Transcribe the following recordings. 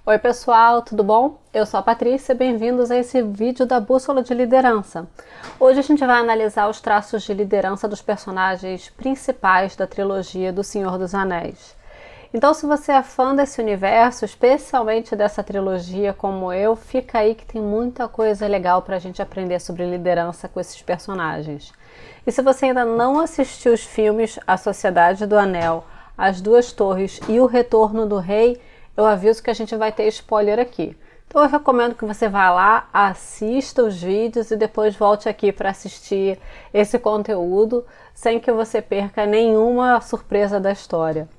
Oi pessoal, tudo bom? Eu sou a Patrícia, bem-vindos a esse vídeo da Bússola de Liderança. Hoje a gente vai analisar os traços de liderança dos personagens principais da trilogia do Senhor dos Anéis. Então, se você é fã desse universo, especialmente dessa trilogia como eu, fica aí que tem muita coisa legal para a gente aprender sobre liderança com esses personagens. E se você ainda não assistiu os filmes A Sociedade do Anel, As Duas Torres e O Retorno do Rei, eu aviso que a gente vai ter spoiler aqui. Então eu recomendo que você vá lá, assista os vídeos e depois volte aqui para assistir esse conteúdo sem que você perca nenhuma surpresa da história.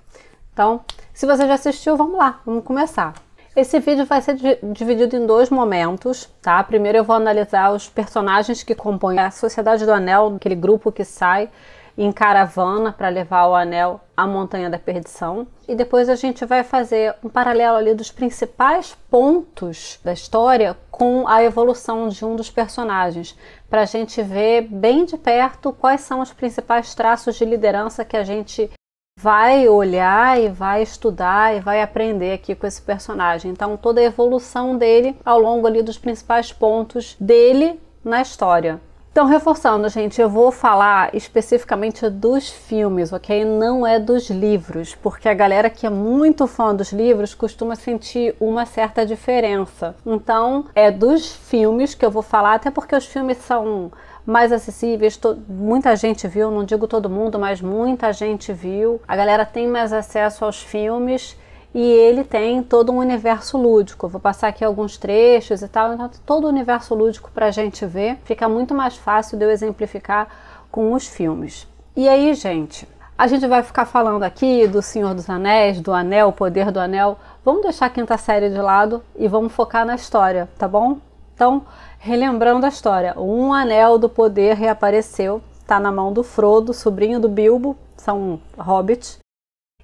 Então, se você já assistiu, vamos lá, vamos começar. Esse vídeo vai ser dividido em dois momentos, tá? Primeiro eu vou analisar os personagens que compõem a Sociedade do Anel, aquele grupo que sai em caravana para levar o anel à Montanha da Perdição. E depois a gente vai fazer um paralelo ali dos principais pontos da história com a evolução de um dos personagens, para a gente ver bem de perto quais são os principais traços de liderança que a gente vai olhar e vai estudar e vai aprender aqui com esse personagem. Então toda a evolução dele ao longo ali dos principais pontos dele na história. Então, reforçando, gente, eu vou falar especificamente dos filmes, ok? Não é dos livros, porque a galera que é muito fã dos livros costuma sentir uma certa diferença. Então, é dos filmes que eu vou falar, até porque os filmes são mais acessíveis, muita gente viu, não digo todo mundo, mas muita gente viu. A galera tem mais acesso aos filmes e ele tem todo um universo lúdico. Eu vou passar aqui alguns trechos e tal, então todo o universo lúdico pra gente ver. Fica muito mais fácil de eu exemplificar com os filmes. E aí, gente, a gente vai ficar falando aqui do Senhor dos Anéis, do Anel, o poder do Anel. Vamos deixar a quinta série de lado e vamos focar na história, tá bom? Então, relembrando a história, um anel do poder reapareceu, tá na mão do Frodo, sobrinho do Bilbo, são hobbits.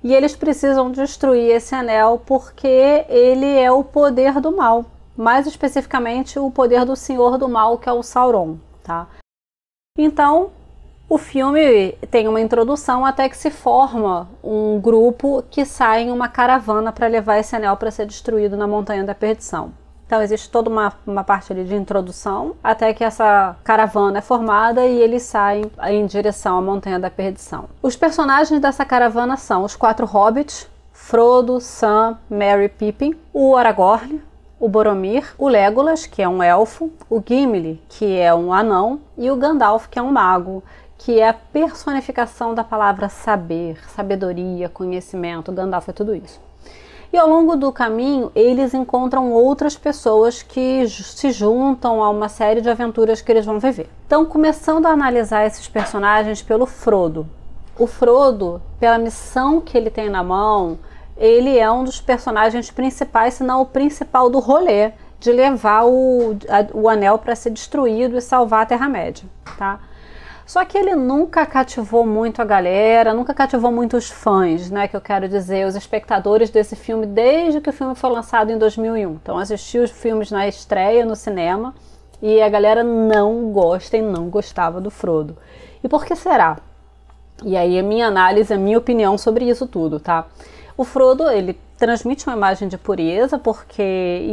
E eles precisam destruir esse anel porque ele é o poder do mal. Mais especificamente, o poder do Senhor do Mal, que é o Sauron, tá? Então, o filme tem uma introdução até que se forma um grupo que sai em uma caravana para levar esse anel para ser destruído na Montanha da Perdição. Então existe toda uma parte ali de introdução até que essa caravana é formada e eles saem em direção à Montanha da Perdição. Os personagens dessa caravana são os 4 hobbits: Frodo, Sam, Merry e Pippin, o Aragorn, o Boromir, o Legolas, que é um elfo, o Gimli, que é um anão, e o Gandalf, que é um mago, que é a personificação da palavra saber, sabedoria, conhecimento. O Gandalf é tudo isso. E ao longo do caminho, eles encontram outras pessoas que se juntam a uma série de aventuras que eles vão viver. Então, começando a analisar esses personagens pelo Frodo. O Frodo, pela missão que ele tem na mão, ele é um dos personagens principais, se não o principal do rolê, de levar o anel para ser destruído e salvar a Terra-média, tá? Só que ele nunca cativou muito a galera, nunca cativou muito os fãs, né, que eu quero dizer, os espectadores desse filme, desde que o filme foi lançado em 2001. Então assisti os filmes na estreia no cinema e a galera não gosta e não gostava do Frodo. E por que será? E aí a minha análise, a minha opinião sobre isso tudo, tá? O Frodo, ele transmite uma imagem de pureza, porque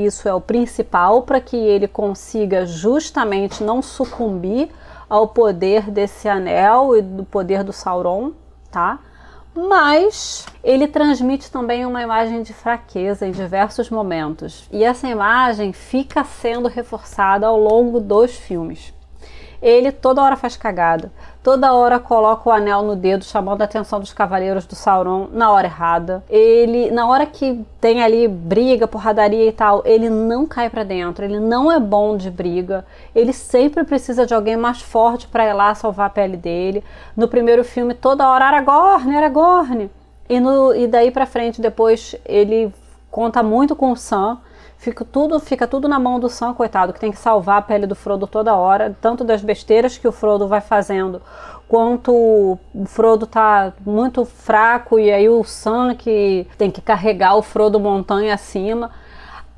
isso é o principal para que ele consiga justamente não sucumbir ao poder desse anel e do poder do Sauron, tá? Mas ele transmite também uma imagem de fraqueza em diversos momentos. E essa imagem fica sendo reforçada ao longo dos filmes. Ele toda hora faz cagada, toda hora coloca o anel no dedo, chamando a atenção dos cavaleiros do Sauron na hora errada. Ele, na hora que tem ali briga, porradaria e tal, ele não cai pra dentro, ele não é bom de briga, ele sempre precisa de alguém mais forte pra ir lá salvar a pele dele. No primeiro filme, toda hora, Aragorn, Aragorn. E daí pra frente, depois, ele conta muito com o Sam. Fica tudo na mão do Sam, coitado, que tem que salvar a pele do Frodo toda hora, tanto das besteiras que o Frodo vai fazendo, quanto o Frodo tá muito fraco e aí o Sam que tem que carregar o Frodo montanha acima.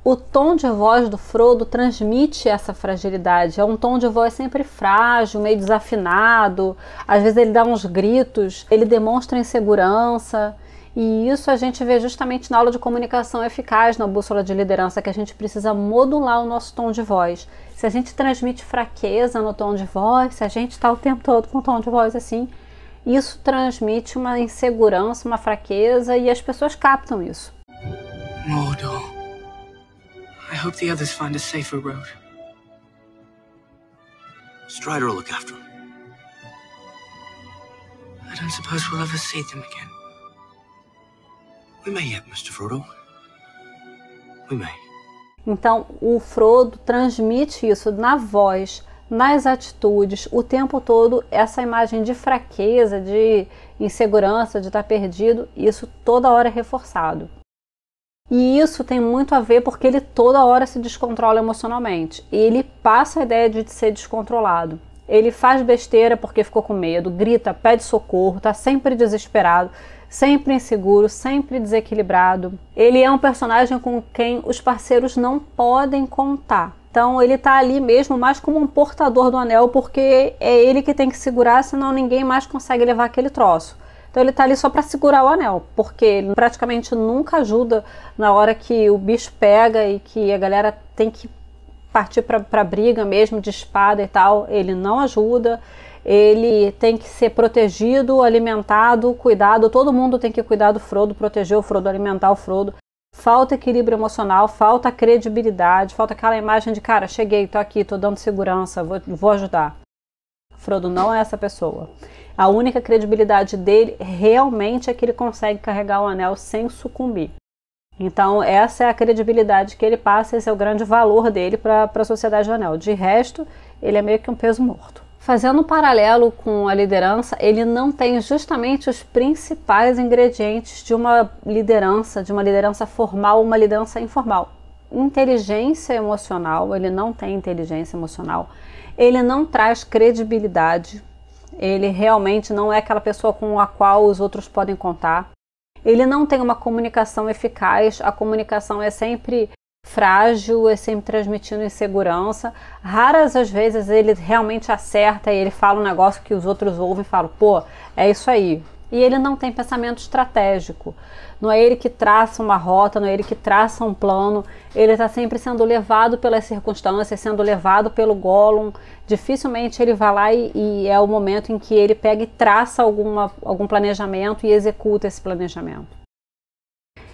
O tom de voz do Frodo transmite essa fragilidade, é um tom de voz sempre frágil, meio desafinado, às vezes ele dá uns gritos, ele demonstra insegurança. E isso a gente vê justamente na aula de comunicação eficaz, na bússola de liderança, que a gente precisa modular o nosso tom de voz. Se a gente transmite fraqueza no tom de voz, se a gente está o tempo todo com o tom de voz assim, isso transmite uma insegurança, uma fraqueza, e as pessoas captam isso. Mordor, I hope the others find a safer road. Strider will look after him. I don't suppose we'll ever see them again. We may yet, Mr. Frodo. We may. Então, o Frodo transmite isso na voz, nas atitudes, o tempo todo, essa imagem de fraqueza, de insegurança, de estar perdido, isso toda hora é reforçado. E isso tem muito a ver porque ele toda hora se descontrola emocionalmente. E ele passa a ideia de ser descontrolado. Ele faz besteira porque ficou com medo, grita, pede socorro, está sempre desesperado, sempre inseguro, sempre desequilibrado. Ele é um personagem com quem os parceiros não podem contar. Então ele está ali mesmo mais como um portador do anel, porque é ele que tem que segurar, senão ninguém mais consegue levar aquele troço. Então ele está ali só para segurar o anel, porque ele praticamente nunca ajuda na hora que o bicho pega e que a galera tem que partir para briga mesmo, de espada e tal. Ele não ajuda, ele tem que ser protegido, alimentado, cuidado. Todo mundo tem que cuidar do Frodo, proteger o Frodo, alimentar o Frodo. Falta equilíbrio emocional, falta credibilidade, falta aquela imagem de, cara, cheguei, tô aqui, tô dando segurança, vou ajudar. Frodo não é essa pessoa. A única credibilidade dele realmente é que ele consegue carregar o anel sem sucumbir. Então essa é a credibilidade que ele passa, esse é o grande valor dele para a Sociedade do Anel. De resto, ele é meio que um peso morto. Fazendo um paralelo com a liderança, ele não tem justamente os principais ingredientes de uma liderança formal, uma liderança informal. Inteligência emocional, ele não tem inteligência emocional. Ele não traz credibilidade. Ele realmente não é aquela pessoa com a qual os outros podem contar. Ele não tem uma comunicação eficaz, a comunicação é sempre frágil, é sempre transmitindo insegurança. Raras as vezes ele realmente acerta e ele fala um negócio que os outros ouvem e falam, pô, é isso aí. E ele não tem pensamento estratégico. Não é ele que traça uma rota, não é ele que traça um plano. Ele está sempre sendo levado pelas circunstâncias, sendo levado pelo Gollum. Dificilmente ele vai lá e é o momento em que ele pega e traça algum planejamento e executa esse planejamento.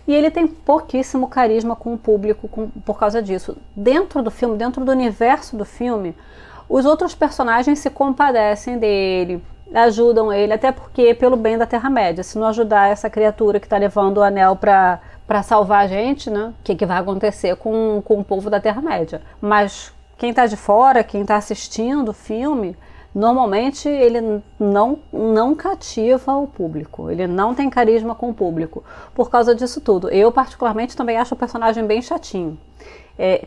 E ele tem pouquíssimo carisma com o público por causa disso. Dentro do filme, dentro do universo do filme, os outros personagens se compadecem dele, ajudam ele, até porque pelo bem da Terra-média. Se não ajudar essa criatura que está levando o anel para salvar a gente, né? O que vai acontecer com o povo da Terra-média? Mas quem está de fora, quem está assistindo o filme, normalmente ele não cativa o público. Ele não tem carisma com o público por causa disso tudo. Eu particularmente também acho o personagem bem chatinho.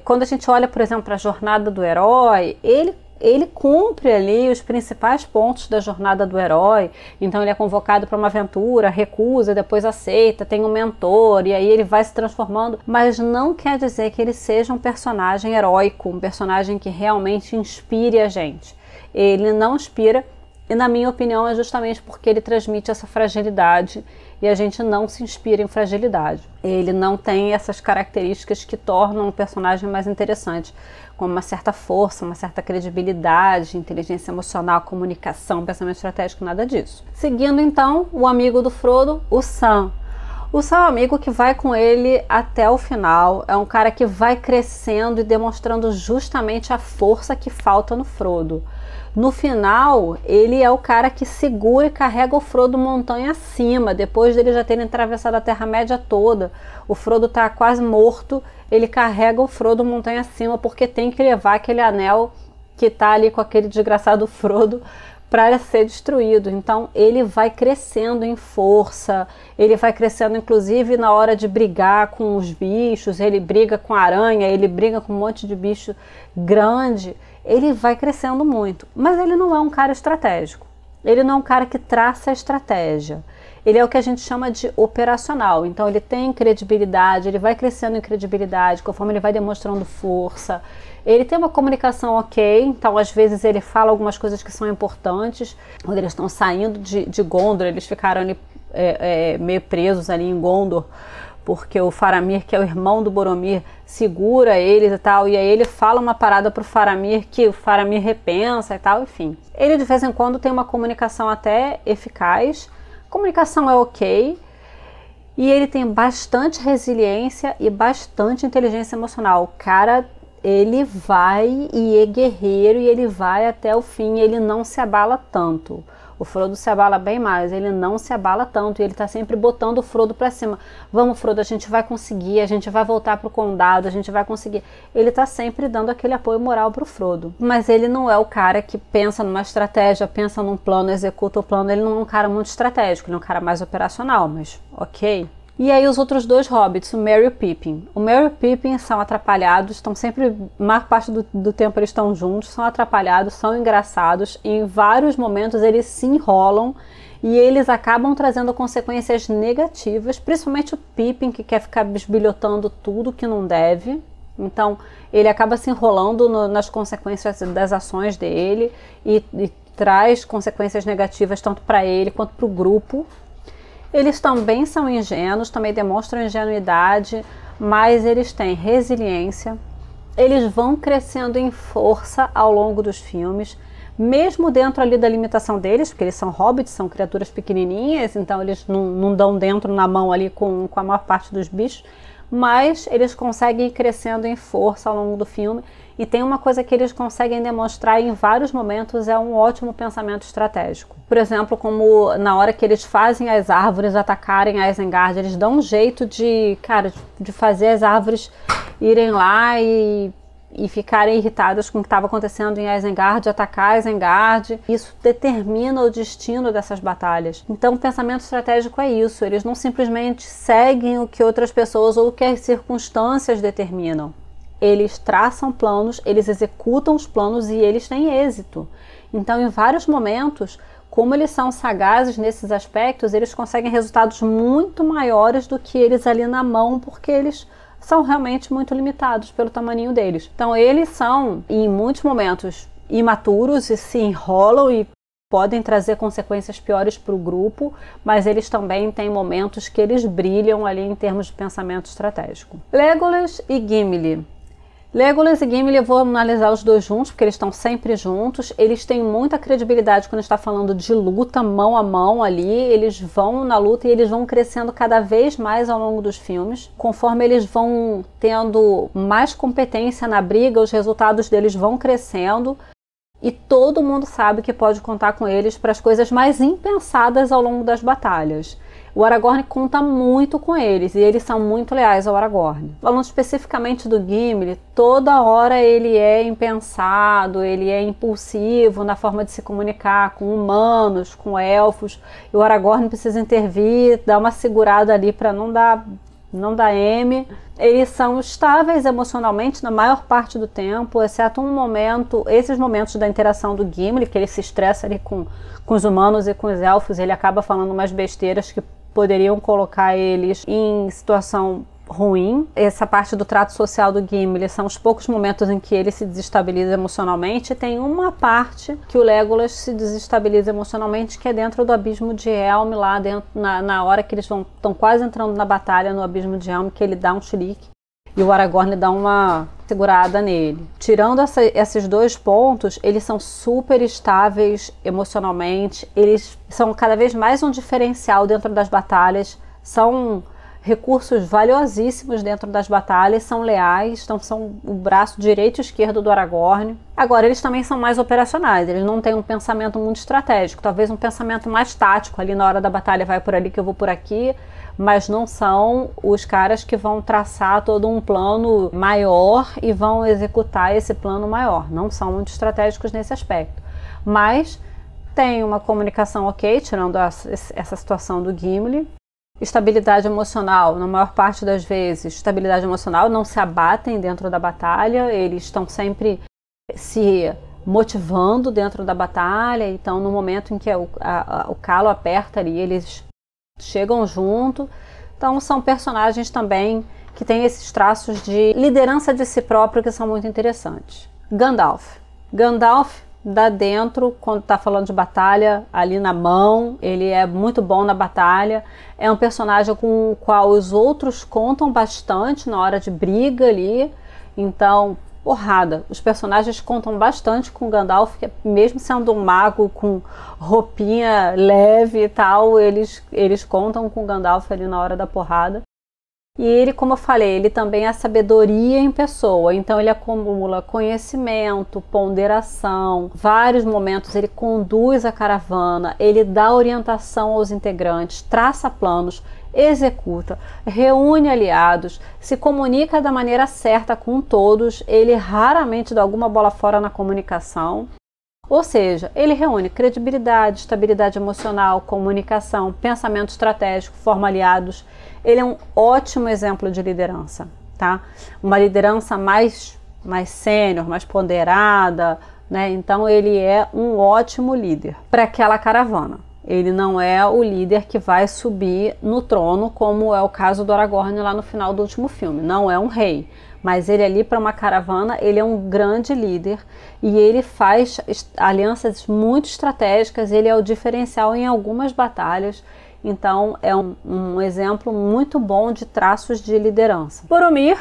Quando a gente olha, por exemplo, para a jornada do herói, ele cumpre ali os principais pontos da jornada do herói. Então ele é convocado para uma aventura, recusa, depois aceita, tem um mentor e aí ele vai se transformando, mas não quer dizer que ele seja um personagem heróico, um personagem que realmente inspire a gente. Ele não inspira e, na minha opinião, é justamente porque ele transmite essa fragilidade e a gente não se inspira em fragilidade. Ele não tem essas características que tornam o personagem mais interessante, como uma certa força, uma certa credibilidade, inteligência emocional, comunicação, pensamento estratégico, nada disso. Seguindo então, o amigo do Frodo, o Sam. O Sam é um amigo que vai com ele até o final, é um cara que vai crescendo e demonstrando justamente a força que falta no Frodo. No final, ele é o cara que segura e carrega o Frodo montanha acima, depois dele já terem atravessado a Terra-média toda. O Frodo está quase morto, ele carrega o Frodo montanha acima porque tem que levar aquele anel que está ali com aquele desgraçado Frodo para ser destruído. Então ele vai crescendo em força, ele vai crescendo inclusive na hora de brigar com os bichos, ele briga com a aranha, ele briga com um monte de bicho grande. Ele vai crescendo muito, mas ele não é um cara estratégico. Ele não é um cara que traça a estratégia. Ele é o que a gente chama de operacional. Então ele tem credibilidade, ele vai crescendo em credibilidade conforme ele vai demonstrando força. Ele tem uma comunicação ok, então às vezes ele fala algumas coisas que são importantes. Quando eles estão saindo de Gondor, eles ficaram ali meio presos ali em Gondor, porque o Faramir, que é o irmão do Boromir, segura eles e tal, e aí ele fala uma parada pro Faramir que o Faramir repensa e tal, enfim. Ele de vez em quando tem uma comunicação até eficaz, a comunicação é ok, e ele tem bastante resiliência e bastante inteligência emocional. O cara, ele vai e é guerreiro e ele vai até o fim, ele não se abala tanto. O Frodo se abala bem mais, ele não se abala tanto e ele tá sempre botando o Frodo pra cima. Vamos, Frodo, a gente vai conseguir, a gente vai voltar pro condado, a gente vai conseguir. Ele tá sempre dando aquele apoio moral pro Frodo. Mas ele não é o cara que pensa numa estratégia, pensa num plano, executa o plano. Ele não é um cara muito estratégico, ele é um cara mais operacional, mas ok. E aí os outros dois hobbits, o Merry e o Pippin. O Merry e o Pippin são atrapalhados, estão sempre, maior parte do tempo eles estão juntos, são atrapalhados, são engraçados, e em vários momentos eles se enrolam e eles acabam trazendo consequências negativas, principalmente o Pippin, que quer ficar bisbilhotando tudo que não deve. Então ele acaba se enrolando nas consequências das ações dele e traz consequências negativas tanto para ele quanto para o grupo. Eles também são ingênuos, também demonstram ingenuidade, mas eles têm resiliência. Eles vão crescendo em força ao longo dos filmes, mesmo dentro ali da limitação deles, porque eles são hobbits, são criaturas pequenininhas, então eles não dão dentro na mão ali com a maior parte dos bichos, mas eles conseguem ir crescendo em força ao longo do filme. E tem uma coisa que eles conseguem demonstrar em vários momentos, é um ótimo pensamento estratégico. Por exemplo, como na hora que eles fazem as árvores atacarem a Isengard, eles dão um jeito de fazer as árvores irem lá e ficarem irritadas com o que estava acontecendo em Isengard, atacar Isengard. Isso determina o destino dessas batalhas. Então o pensamento estratégico é isso, eles não simplesmente seguem o que outras pessoas ou o que as circunstâncias determinam. Eles traçam planos, eles executam os planos e eles têm êxito. Então, em vários momentos, como eles são sagazes nesses aspectos, eles conseguem resultados muito maiores do que eles ali na mão, porque eles são realmente muito limitados pelo tamanho deles. Então, eles são, em muitos momentos, imaturos e se enrolam e podem trazer consequências piores para o grupo, mas eles também têm momentos que eles brilham ali em termos de pensamento estratégico. Legolas e Gimli. Legolas e Gimli, eu vou analisar os dois juntos, porque eles estão sempre juntos. Eles têm muita credibilidade quando está falando de luta, mão a mão ali. Eles vão na luta e eles vão crescendo cada vez mais ao longo dos filmes. Conforme eles vão tendo mais competência na briga, os resultados deles vão crescendo. E todo mundo sabe que pode contar com eles para as coisas mais impensadas ao longo das batalhas. O Aragorn conta muito com eles e eles são muito leais ao Aragorn. Falando especificamente do Gimli, toda hora ele é impensado, ele é impulsivo na forma de se comunicar com humanos, com elfos. E o Aragorn precisa intervir, dar uma segurada ali para não dar M. Eles são estáveis emocionalmente na maior parte do tempo, exceto esses momentos da interação do Gimli, que ele se estressa ali com os humanos e com os elfos, ele acaba falando umas besteiras que poderiam colocar eles em situação ruim. Essa parte do trato social do Gimli são os poucos momentos em que ele se desestabiliza emocionalmente. Tem uma parte que o Legolas se desestabiliza emocionalmente, que é dentro do Abismo de Helm, lá dentro, na hora que eles estão quase entrando na batalha no Abismo de Helm, que ele dá um chilique e o Aragorn dá uma segurada nele. Tirando esses dois pontos, eles são super estáveis emocionalmente, eles são cada vez mais um diferencial dentro das batalhas, são recursos valiosíssimos dentro das batalhas, são leais, então são o braço direito e esquerdo do Aragorn. Agora, eles também são mais operacionais, eles não têm um pensamento muito estratégico, talvez um pensamento mais tático, ali na hora da batalha vai por ali que eu vou por aqui, mas não são os caras que vão traçar todo um plano maior e vão executar esse plano maior, não são muito estratégicos nesse aspecto, mas tem uma comunicação ok, tirando essa situação do Gimli. Estabilidade emocional, na maior parte das vezes, estabilidade emocional, não se abatem dentro da batalha, eles estão sempre se motivando dentro da batalha, então no momento em que o calo aperta ali, eles chegam junto. Então são personagens também que têm esses traços de liderança de si próprio que são muito interessantes. Gandalf dá dentro, quando tá falando de batalha, ali na mão, ele é muito bom na batalha, é um personagem com o qual os outros contam bastante na hora de briga ali, então, porrada, os personagens contam bastante com Gandalf, mesmo sendo um mago com roupinha leve e tal, eles contam com Gandalf ali na hora da porrada. E ele, como eu falei, ele também é sabedoria em pessoa, então ele acumula conhecimento, ponderação, vários momentos ele conduz a caravana, ele dá orientação aos integrantes, traça planos, executa, reúne aliados, se comunica da maneira certa com todos, ele raramente dá alguma bola fora na comunicação. Ou seja, ele reúne credibilidade, estabilidade emocional, comunicação, pensamento estratégico, forma aliados. Ele é um ótimo exemplo de liderança, tá? Uma liderança mais sênior, mais ponderada, né? Então ele é um ótimo líder para aquela caravana. Ele não é o líder que vai subir no trono, como é o caso do Aragorn lá no final do último filme. Não é um rei. Mas ele ali para uma caravana, ele é um grande líder e ele faz alianças muito estratégicas, ele é o diferencial em algumas batalhas, então é um exemplo muito bom de traços de liderança. Boromir,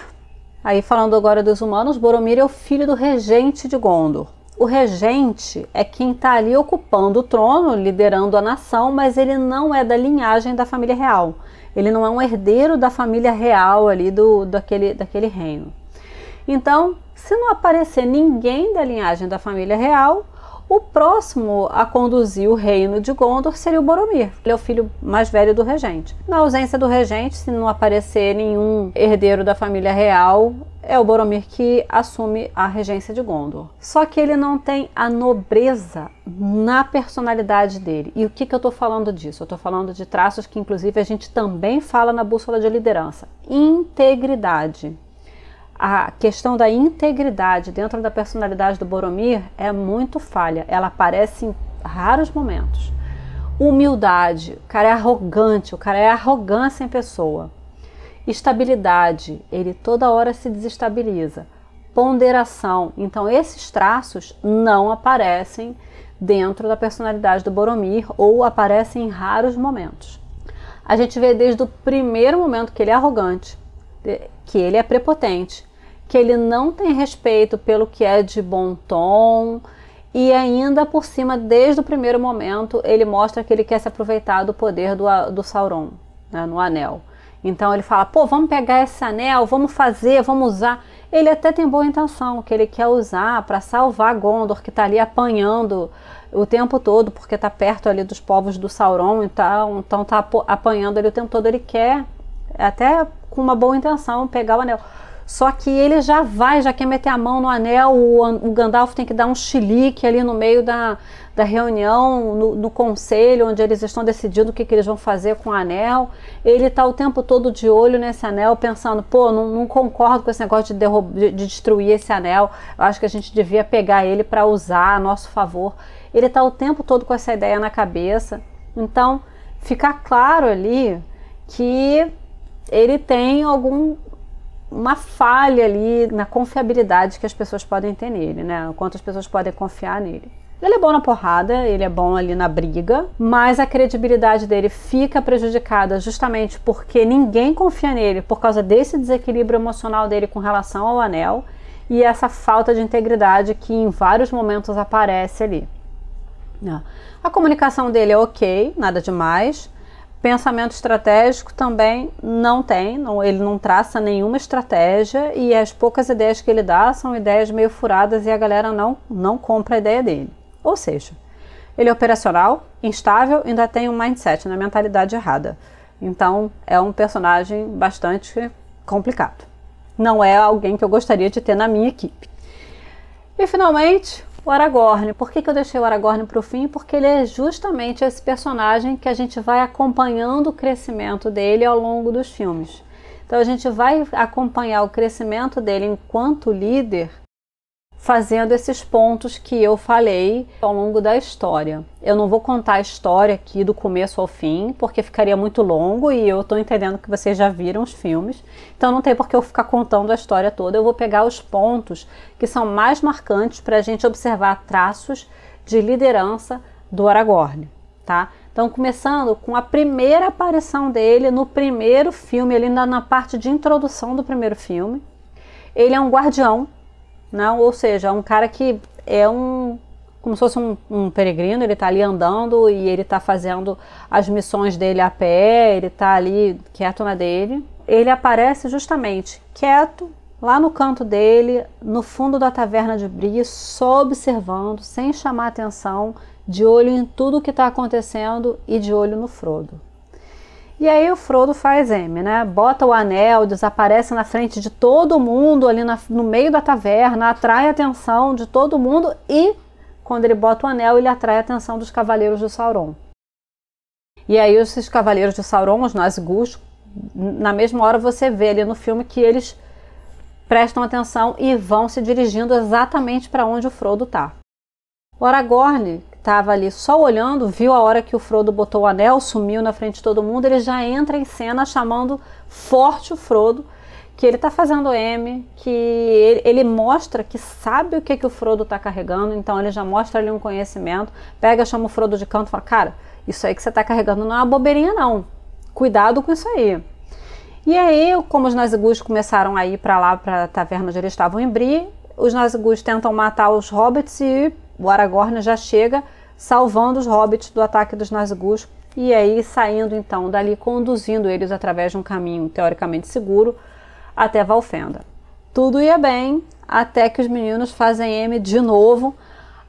aí falando agora dos humanos, Boromir é o filho do regente de Gondor. O regente é quem está ali ocupando o trono, liderando a nação, mas ele não é da linhagem da família real. Ele não é um herdeiro da família real ali daquele reino. Então, se não aparecer ninguém da linhagem da família real, o próximo a conduzir o reino de Gondor seria o Boromir. Ele é o filho mais velho do regente. Na ausência do regente, se não aparecer nenhum herdeiro da família real, é o Boromir que assume a regência de Gondor. Só que ele não tem a nobreza na personalidade dele. E o que eu estou falando disso? Eu estou falando de traços que, inclusive, a gente também fala na bússola de liderança. Integridade. A questão da integridade dentro da personalidade do Boromir é muito falha. Ela aparece em raros momentos. Humildade. O cara é arrogante. O cara é arrogância em pessoa. Estabilidade, ele toda hora se desestabiliza. Ponderação, então esses traços não aparecem dentro da personalidade do Boromir ou aparecem em raros momentos. A gente vê desde o primeiro momento que ele é arrogante, que ele é prepotente, que ele não tem respeito pelo que é de bom tom e ainda por cima, desde o primeiro momento, ele mostra que ele quer se aproveitar do poder do Sauron, né, no Anel. Então ele fala, pô, vamos pegar esse anel, vamos fazer, vamos usar. Ele até tem boa intenção, que ele quer usar para salvar Gondor, que está ali apanhando o tempo todo, porque está perto ali dos povos do Sauron, então está apanhando ali o tempo todo. Ele quer, até com uma boa intenção, pegar o anel. Só que ele já quer meter a mão no anel, o Gandalf tem que dar um chilique ali no meio da reunião, no conselho, onde eles estão decidindo o que eles vão fazer com o anel. Ele está o tempo todo de olho nesse anel, pensando, pô, não concordo com esse negócio de destruir esse anel, eu acho que a gente devia pegar ele para usar a nosso favor. Ele está o tempo todo com essa ideia na cabeça. Então, fica claro ali que ele tem uma falha ali na confiabilidade que as pessoas podem ter nele, né? O quanto as pessoas podem confiar nele. Ele é bom na porrada, ele é bom ali na briga, mas a credibilidade dele fica prejudicada justamente porque ninguém confia nele por causa desse desequilíbrio emocional dele com relação ao anel e essa falta de integridade que em vários momentos aparece ali. A comunicação dele é ok, nada demais. Pensamento estratégico também não tem, ele não traça nenhuma estratégia e as poucas ideias que ele dá são ideias meio furadas e a galera não compra a ideia dele. Ou seja, ele é operacional, instável e ainda tem um mindset, uma mentalidade errada. Então é um personagem bastante complicado. Não é alguém que eu gostaria de ter na minha equipe. E finalmente, o Aragorn. Por que eu deixei o Aragorn para o fim? Porque ele é justamente esse personagem que a gente vai acompanhando o crescimento dele ao longo dos filmes. Então a gente vai acompanhar o crescimento dele enquanto líder fazendo esses pontos que eu falei ao longo da história. Eu não vou contar a história aqui do começo ao fim, porque ficaria muito longo e eu estou entendendo que vocês já viram os filmes, então não tem por que eu ficar contando a história toda. Eu vou pegar os pontos que são mais marcantes para a gente observar traços de liderança do Aragorn, tá? Então, começando com a primeira aparição dele no primeiro filme, ele ainda na parte de introdução do primeiro filme. Ele é um guardião, não, ou seja, um cara que é como se fosse um peregrino. Ele está ali andando e ele está fazendo as missões dele a pé, ele está ali quieto na dele. Ele aparece justamente quieto, lá no canto dele, no fundo da taverna de Bree, só observando, sem chamar atenção, de olho em tudo que está acontecendo e de olho no Frodo. E aí o Frodo faz M, né? Bota o anel, desaparece na frente de todo mundo ali no meio da taverna, atrai a atenção de todo mundo e, quando ele bota o anel, ele atrai a atenção dos Cavaleiros de Sauron. E aí esses Cavaleiros de Sauron, os Nazgûl, na mesma hora você vê ali no filme que eles prestam atenção e vão se dirigindo exatamente para onde o Frodo está. O Aragorn estava ali só olhando, viu a hora que o Frodo botou o anel, sumiu na frente de todo mundo, ele já entra em cena chamando forte o Frodo, que ele está fazendo M, que ele mostra que sabe o que o Frodo está carregando, então ele já mostra ali um conhecimento, pega, chama o Frodo de canto e fala, cara, isso aí que você está carregando não é uma bobeirinha não, cuidado com isso aí. E aí, como os Nazgûl começaram a ir para lá, para a taverna onde eles estavam em Bree, os Nazgûl tentam matar os Hobbits e o Aragorn já chega salvando os Hobbits do ataque dos Nazgûl e aí saindo então dali, conduzindo eles através de um caminho teoricamente seguro até Valfenda. Tudo ia bem até que os meninos fazem M de novo,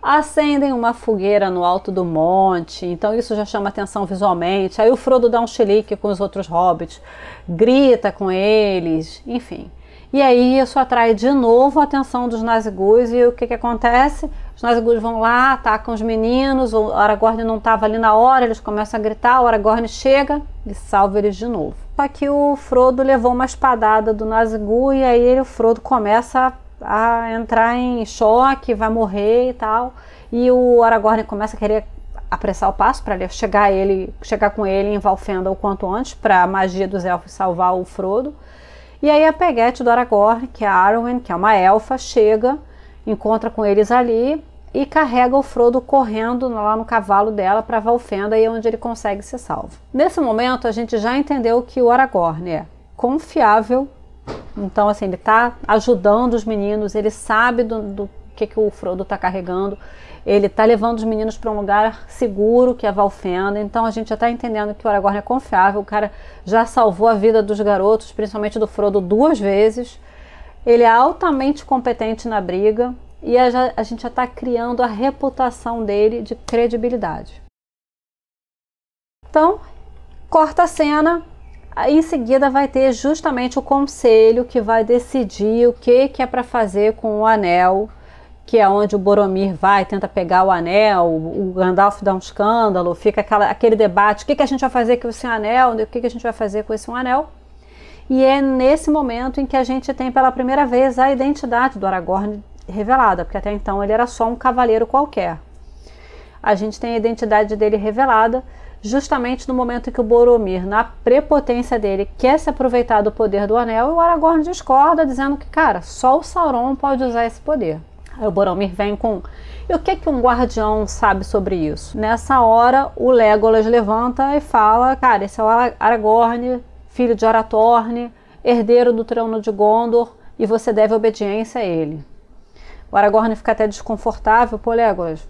acendem uma fogueira no alto do monte, então isso já chama atenção visualmente. Aí o Frodo dá um chilique com os outros Hobbits, grita com eles, enfim. E aí isso atrai de novo a atenção dos Nazgûl e o que acontece? Os Nazgûl vão lá, atacam os meninos, o Aragorn não estava ali na hora, eles começam a gritar, o Aragorn chega e salva eles de novo. Só que o Frodo levou uma espadada do Nazgûl e aí o Frodo começa a entrar em choque, vai morrer e tal. E o Aragorn começa a querer apressar o passo para chegar com ele em Valfenda o quanto antes, para a magia dos elfos salvar o Frodo. E aí a peguete do Aragorn, que é a Arwen, que é uma elfa, chega, encontra com eles ali e carrega o Frodo correndo lá no cavalo dela para Valfenda, e é onde ele consegue ser salvo. Nesse momento a gente já entendeu que o Aragorn é confiável, então assim, ele está ajudando os meninos, ele sabe do que o Frodo está carregando, ele está levando os meninos para um lugar seguro, que é Valfenda, então a gente já está entendendo que o Aragorn é confiável, o cara já salvou a vida dos garotos, principalmente do Frodo, 2 vezes, ele é altamente competente na briga, e a gente já está criando a reputação dele de credibilidade. Então, corta a cena, em seguida vai ter justamente o conselho que vai decidir o que é para fazer com o anel, que é onde o Boromir vai, tenta pegar o anel, o Gandalf dá um escândalo, fica aquele debate, o que a gente vai fazer com esse anel, o que a gente vai fazer com esse anel. E é nesse momento em que a gente tem pela primeira vez a identidade do Aragorn revelada, porque até então ele era só um cavaleiro qualquer. A gente tem a identidade dele revelada justamente no momento em que o Boromir, na prepotência dele, quer se aproveitar do poder do anel, e o Aragorn discorda, dizendo que, cara, só o Sauron pode usar esse poder. Aí o Boromir vem com... E o que um guardião sabe sobre isso? Nessa hora, o Legolas levanta e fala, cara, esse é o Aragorn, filho de Arathorn, herdeiro do trono de Gondor, e você deve obediência a ele. O Aragorn fica até desconfortável. Pô, Legolas,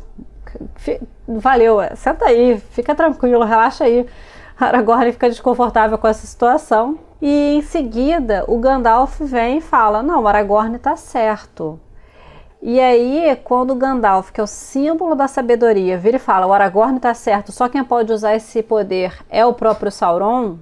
valeu, senta aí, fica tranquilo, relaxa aí. Aragorn fica desconfortável com essa situação. E em seguida, o Gandalf vem e fala, não, o Aragorn tá certo. E aí, quando o Gandalf, que é o símbolo da sabedoria, vira e fala, o Aragorn tá certo, só quem pode usar esse poder é o próprio Sauron,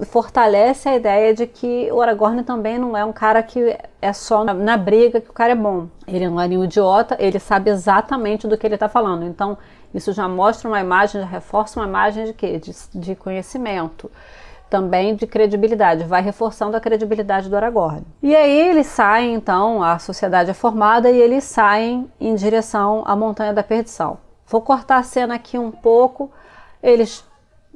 fortalece a ideia de que o Aragorn também não é um cara que é só na briga que o cara é bom. Ele não é nenhum idiota, ele sabe exatamente do que ele está falando. Então, isso já mostra uma imagem, já reforça uma imagem de quê? De conhecimento, também de credibilidade, vai reforçando a credibilidade do Aragorn. E aí eles saem, então, a sociedade é formada e eles saem em direção à Montanha da Perdição. Vou cortar a cena aqui um pouco. Eles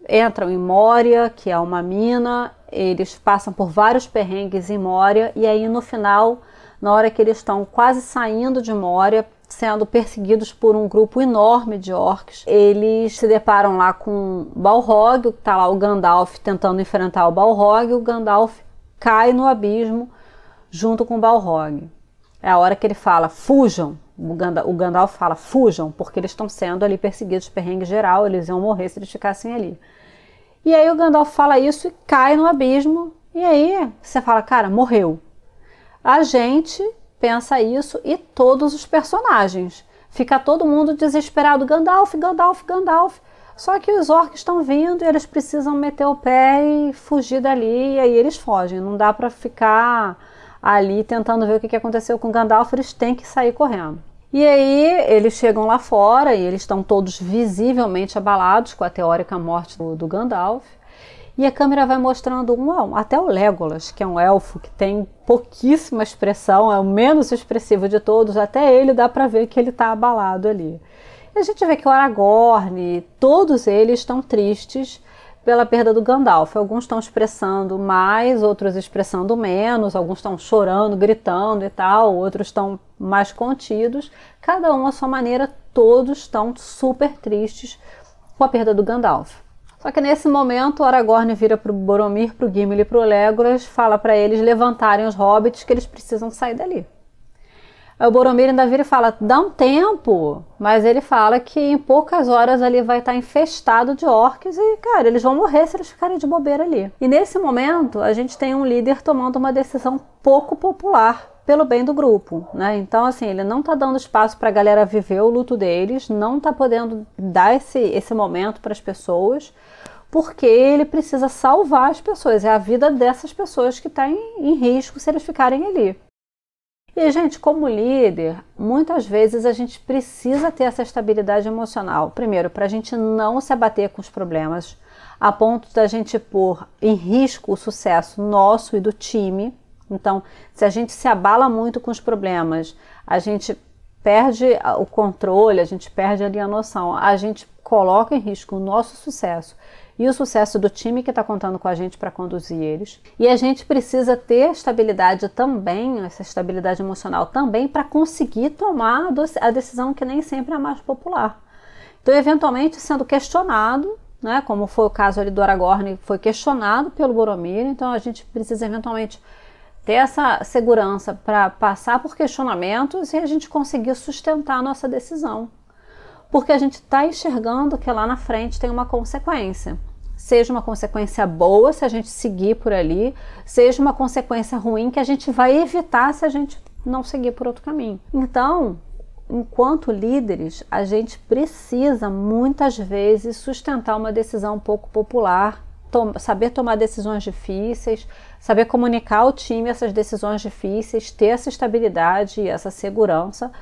entram em Moria, que é uma mina, eles passam por vários perrengues em Moria, e aí no final, na hora que eles estão quase saindo de Moria, sendo perseguidos por um grupo enorme de orcs, eles se deparam lá com Balrog, tá lá o Gandalf tentando enfrentar o Balrog, e o Gandalf cai no abismo junto com o Balrog. É a hora que ele fala, fujam, o Gandalf fala, fujam, porque eles estão sendo ali perseguidos, perrengue geral, eles iam morrer se eles ficassem ali. E aí o Gandalf fala isso e cai no abismo, e aí você fala, cara, morreu. A gente pensa isso e todos os personagens. Fica todo mundo desesperado, Gandalf, Gandalf, Gandalf. Só que os orcs estão vindo e eles precisam meter o pé e fugir dali, e aí eles fogem. Não dá pra ficar ali tentando ver o que aconteceu com o Gandalf, eles têm que sair correndo. E aí eles chegam lá fora e eles estão todos visivelmente abalados com a teórica morte do Gandalf. E a câmera vai mostrando um a um, até o Legolas, que é um elfo que tem pouquíssima expressão, é o menos expressivo de todos, até ele dá para ver que ele está abalado ali. E a gente vê que o Aragorn, todos eles estão tristes pela perda do Gandalf. Alguns estão expressando mais, outros expressando menos, alguns estão chorando, gritando e tal, outros estão mais contidos. Cada um à sua maneira, todos estão super tristes com a perda do Gandalf. Só que nesse momento o Aragorn vira para o Boromir, para o Gimli e para o Legolas, fala para eles levantarem os hobbits que eles precisam sair dali. Aí o Boromir ainda vira e fala, dá um tempo, mas ele fala que em poucas horas ali vai estar infestado de orcs e, cara, eles vão morrer se eles ficarem de bobeira ali. E nesse momento a gente tem um líder tomando uma decisão pouco popular pelo bem do grupo, né? Então, assim, ele não tá dando espaço para a galera viver o luto deles, não tá podendo dar esse momento para as pessoas, porque ele precisa salvar as pessoas, é a vida dessas pessoas que está em risco se eles ficarem ali. E, gente, como líder, muitas vezes a gente precisa ter essa estabilidade emocional. Primeiro, para a gente não se abater com os problemas, a ponto da gente pôr em risco o sucesso nosso e do time. Então, se a gente se abala muito com os problemas, a gente perde o controle, a gente perde ali a noção, a gente coloca em risco o nosso sucesso e o sucesso do time que está contando com a gente para conduzir eles. E a gente precisa ter estabilidade também, essa estabilidade emocional também, para conseguir tomar a decisão que nem sempre é a mais popular. Então, eventualmente, sendo questionado, né, como foi o caso ali do Aragorn, foi questionado pelo Boromir, então a gente precisa eventualmente ter essa segurança para passar por questionamentos e a gente conseguir sustentar a nossa decisão. Porque a gente está enxergando que lá na frente tem uma consequência. Seja uma consequência boa se a gente seguir por ali, seja uma consequência ruim que a gente vai evitar se a gente não seguir por outro caminho. Então, enquanto líderes, a gente precisa muitas vezes sustentar uma decisão pouco popular, saber tomar decisões difíceis, saber comunicar ao time essas decisões difíceis, ter essa estabilidade e essa segurança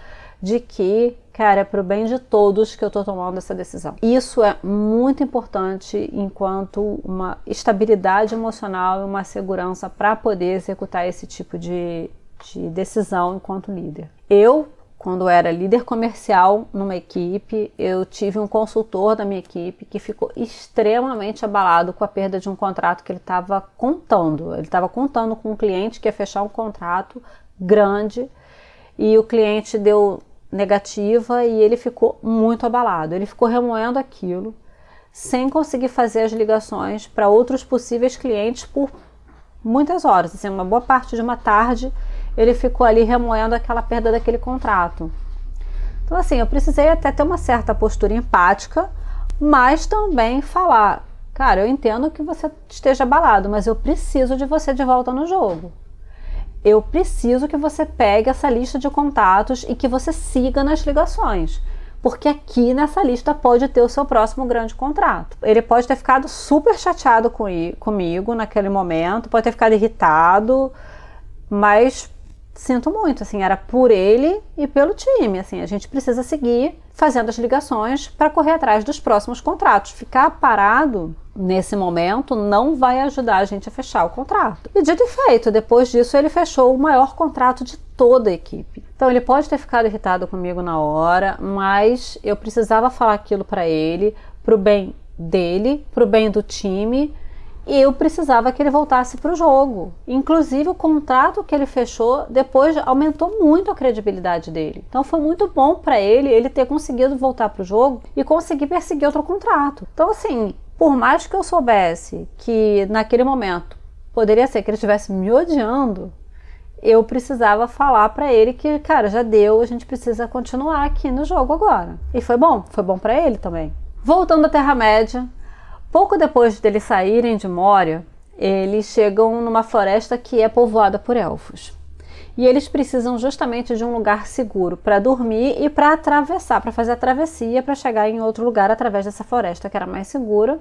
de que, cara, é pro bem de todos que eu tô tomando essa decisão. Isso é muito importante enquanto uma estabilidade emocional e uma segurança para poder executar esse tipo de decisão enquanto líder. Eu, quando era líder comercial numa equipe, eu tive um consultor da minha equipe que ficou extremamente abalado com a perda de um contrato que ele estava contando. Ele estava contando com um cliente que ia fechar um contrato grande e o cliente deu negativa e ele ficou muito abalado. Ele ficou remoendo aquilo sem conseguir fazer as ligações para outros possíveis clientes por muitas horas, assim, uma boa parte de uma tarde ele ficou ali remoendo aquela perda daquele contrato. Então, assim, eu precisei até ter uma certa postura empática, mas também falar, cara, eu entendo que você esteja abalado, mas eu preciso de você de volta no jogo. Eu preciso que você pegue essa lista de contatos e que você siga nas ligações, porque aqui nessa lista pode ter o seu próximo grande contrato. Ele pode ter ficado super chateado comigo naquele momento, pode ter ficado irritado, mas sinto muito, assim, era por ele e pelo time, assim, a gente precisa seguir fazendo as ligações para correr atrás dos próximos contratos. Ficar parado nesse momento não vai ajudar a gente a fechar o contrato. E dito e feito, depois disso ele fechou o maior contrato de toda a equipe. Então ele pode ter ficado irritado comigo na hora, mas eu precisava falar aquilo para ele, pro bem dele, pro bem do time, e eu precisava que ele voltasse para o jogo. Inclusive o contrato que ele fechou depois aumentou muito a credibilidade dele. Então foi muito bom para ele ter conseguido voltar para o jogo e conseguir perseguir outro contrato. Então assim, por mais que eu soubesse que naquele momento poderia ser que ele estivesse me odiando, eu precisava falar para ele que, cara, já deu, a gente precisa continuar aqui no jogo agora. E foi bom para ele também. Voltando à Terra-média, pouco depois deles saírem de Moria, eles chegam numa floresta que é povoada por elfos. E eles precisam justamente de um lugar seguro para dormir e para atravessar, para fazer a travessia, para chegar em outro lugar através dessa floresta que era mais segura.